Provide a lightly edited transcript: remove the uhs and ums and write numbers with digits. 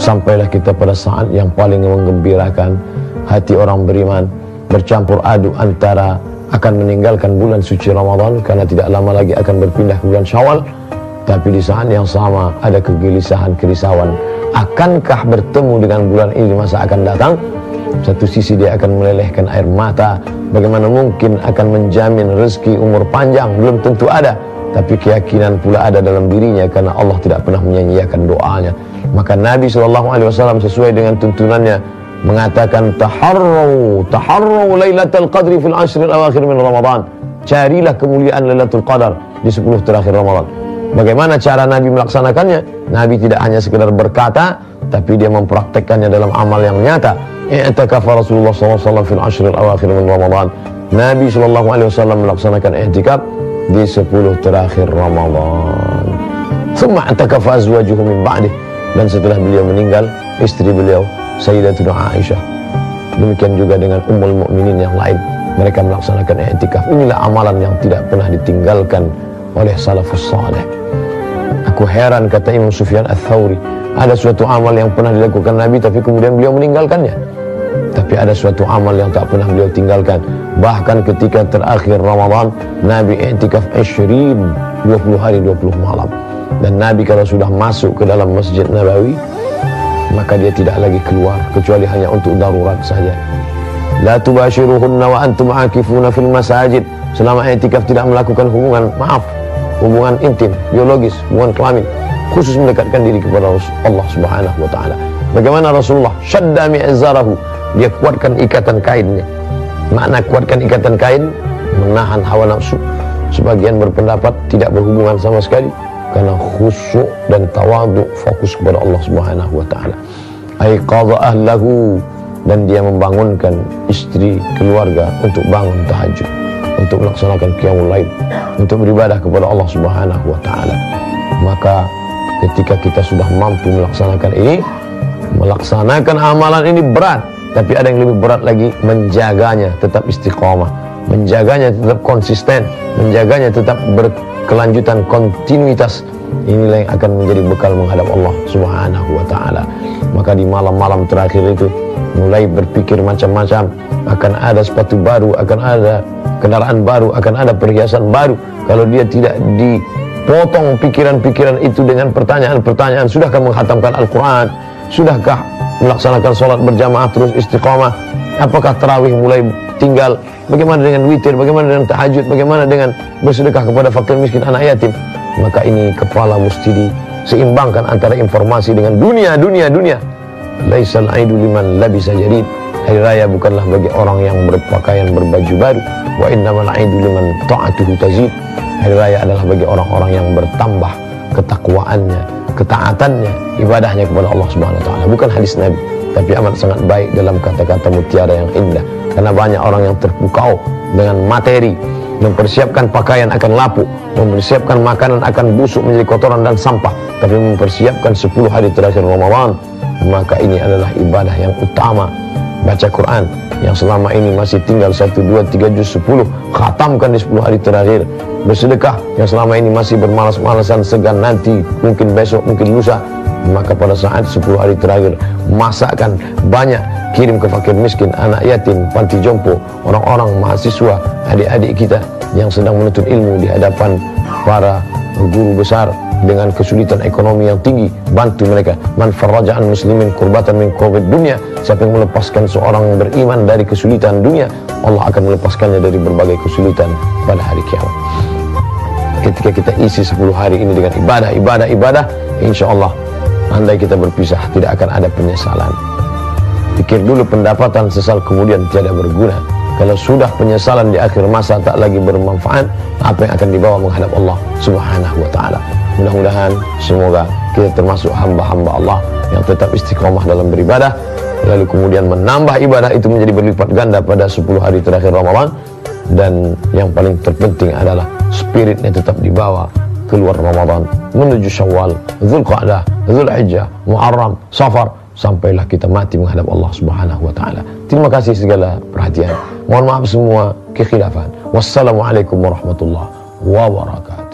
sampailah kita pada saat yang paling menggembirakan hati orang beriman, bercampur aduk antara akan meninggalkan bulan suci Ramadan karena tidak lama lagi akan berpindah ke bulan Syawal, tapi di saat yang sama ada kegelisahan, kerisauan, akankah bertemu dengan bulan ini di masa akan datang? Satu sisi dia akan melelehkan air mata, bagaimana mungkin akan menjamin rezeki umur panjang, belum tentu ada, tapi keyakinan pula ada dalam dirinya karena Allah tidak pernah menyanyiakan doanya. Maka Nabi SAW sesuai dengan tuntunannya mengatakan taharru lailatul qadri fil ashril awakhir min Ramadan. Carilah kemuliaan Lailatul Qadar di 10 terakhir Ramadan. Bagaimana cara Nabi melaksanakannya? Nabi tidak hanya sekedar berkata, tapi dia mempraktekkannya dalam amal yang nyata. I'takafa Rasulullah SAW fil ashril awakhir min Ramadan. Nabi SAW melaksanakan i'tikaf di 10 terakhir Ramadan. Thumma i'takafa azwajuhu min ba'dih. Dan setelah beliau meninggal, istri beliau Sayyidatuna Aisyah, demikian juga dengan ummul mukminin yang lain, mereka melaksanakan i'tikaf. Inilah amalan yang tidak pernah ditinggalkan oleh salafus saleh. Aku heran, kata Imam Sufyan Ats-Tsauri, ada suatu amal yang pernah dilakukan Nabi tapi kemudian beliau meninggalkannya. Tapi ada suatu amal yang tak pernah beliau tinggalkan. Bahkan ketika terakhir Ramadan, Nabi i'tikaf 20 hari 20 malam. Dan Nabi kalau sudah masuk ke dalam Masjid Nabawi, maka dia tidak lagi keluar kecuali hanya untuk darurat saja. La tubashiruhunna wa antum aakifuna fil masajid. Selama i'tikaf tidak melakukan hubungan intim, biologis, hubungan kelamin, khusus mendekatkan diri kepada Allah Subhanahu wa taala. Bagaimana Rasulullah? Syadda mi'zarahu, dia kuatkan ikatan kainnya. Makna kuatkan ikatan kain, menahan hawa nafsu. Sebagian berpendapat tidak berhubungan sama sekali karena khusyuk dan tawadhu, fokus kepada Allah Subhanahu wa taala. Ai qadha ahlahu, dan dia membangunkan istri keluarga untuk bangun tahajud, untuk melaksanakan qiyamul lail, untuk beribadah kepada Allah Subhanahu wa taala. Maka ketika kita sudah mampu melaksanakan ini, melaksanakan amalan ini berat, tapi ada yang lebih berat lagi, menjaganya tetap istiqamah, menjaganya tetap konsisten, menjaganya tetap berkelanjutan, kontinuitas. Inilah yang akan menjadi bekal menghadap Allah Subhanahu wa taala. Maka di malam-malam terakhir itu mulai berpikir macam-macam, akan ada sepatu baru, akan ada kendaraan baru, akan ada perhiasan baru. Kalau dia tidak dipotong pikiran-pikiran itu dengan pertanyaan-pertanyaan, sudahkah menghatamkan Al-Quran, sudahkah melaksanakan sholat berjamaah terus istiqamah, apakah tarawih mulai tinggal, bagaimana dengan witir, bagaimana dengan tahajud, bagaimana dengan bersedekah kepada fakir miskin, anak yatim. Maka ini kepala mesti diseimbangkan antara informasi dengan dunia. Laisal aidu liman labisa jadid. Hari raya bukanlah bagi orang yang berpakaian berbaju baru. Wa innamal aidu liman ta'atuhu tazid. Hari raya adalah bagi orang-orang yang bertambah ketakwaannya, ketaatannya, ibadahnya kepada Allah Subhanahu wa taala. Bukan hadis Nabi, tapi amat sangat baik dalam kata-kata mutiara yang indah. Karena banyak orang yang terpukau dengan materi, mempersiapkan pakaian akan lapuk, mempersiapkan makanan akan busuk menjadi kotoran dan sampah, tapi mempersiapkan 10 hari terakhir Ramadan, maka ini adalah ibadah yang utama. Baca Quran yang selama ini masih tinggal 1, 2, 3 juz 10, khatamkan di 10 hari terakhir. Bersedekah yang selama ini masih bermalas-malasan, segan nanti, mungkin besok, mungkin lusa, maka pada saat 10 hari terakhir masakkan banyak, kirim ke fakir miskin, anak yatim, panti jompo, orang-orang mahasiswa, adik-adik kita yang sedang menuntut ilmu di hadapan para guru besar dengan kesulitan ekonomi yang tinggi, bantu mereka. Man farraja'an muslimin kurbatan min kurbat dunia, siapa yang melepaskan seorang beriman dari kesulitan dunia, Allah akan melepaskannya dari berbagai kesulitan pada hari kiamat. Ketika kita isi 10 hari ini dengan ibadah, insya Allah andai kita berpisah tidak akan ada penyesalan. Pikir dulu, pendapatan sesal kemudian tiada berguna. Kalau sudah penyesalan di akhir masa tak lagi bermanfaat, apa yang akan dibawa menghadap Allah Subhanahu wa taala? Mudah-mudahan semoga kita termasuk hamba-hamba Allah yang tetap istiqomah dalam beribadah, lalu kemudian menambah ibadah itu menjadi berlipat ganda pada 10 hari terakhir Ramadan. Dan yang paling terpenting adalah spiritnya tetap dibawa keluar Ramadan menuju Syawal, Dzulqa'dah, Dzulhijjah, Muharram, Safar, sampailah kita mati menghadap Allah Subhanahu wa taala. Terima kasih segala perhatian. Mohon maaf semua kekhilafan. Wassalamualaikum warahmatullahi wabarakatuh.